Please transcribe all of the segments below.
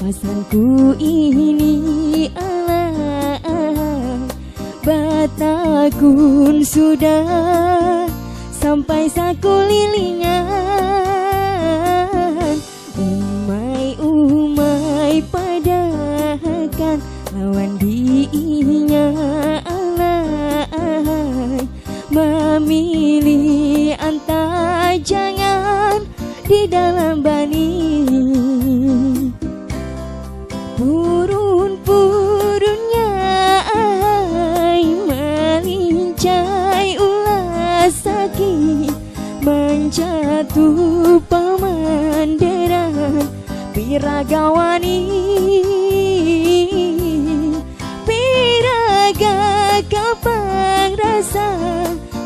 Pasanku ini alay, Batagun sudah sampai sakulilingan. Umai padahkan lawan diinya alay, memilih antara jangan di dalam bani. Purun-purunnya melincai ulas sakit, menjatuh pemanderan piragawani. Piraga kapang rasa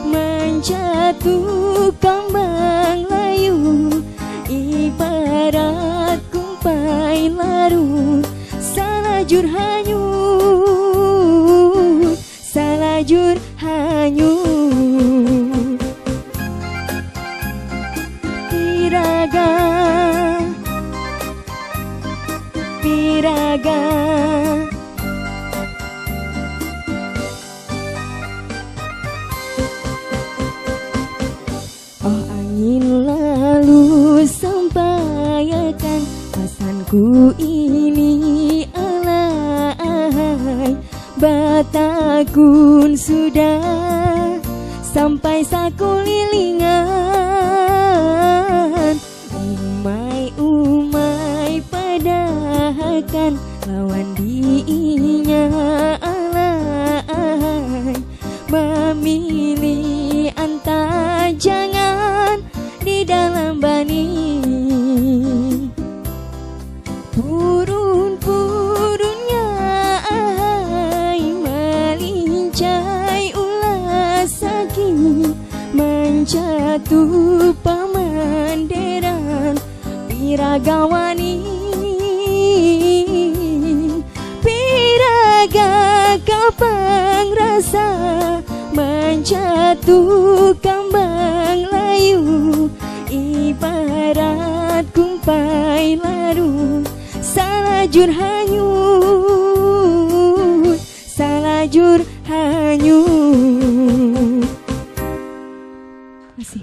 menjatuh kembang layu, ibarat kumpai larut salajur hanyut, salajur hanyut. Piraga, piraga, oh angin lalu sampaikan pasanku ini alay, Batagun sudah sampai sakulilingan. Umai padahkan lawan diinya alay, memilih antara jangan di dalam bani. Purun-purunnya melincai ulas sakit, menjatuh pemanderan piragawani. Piraga kapang rasa menjatuh kembang layu, ibarat kumpai larut salajur hanyut, salajur hanyut. Masih.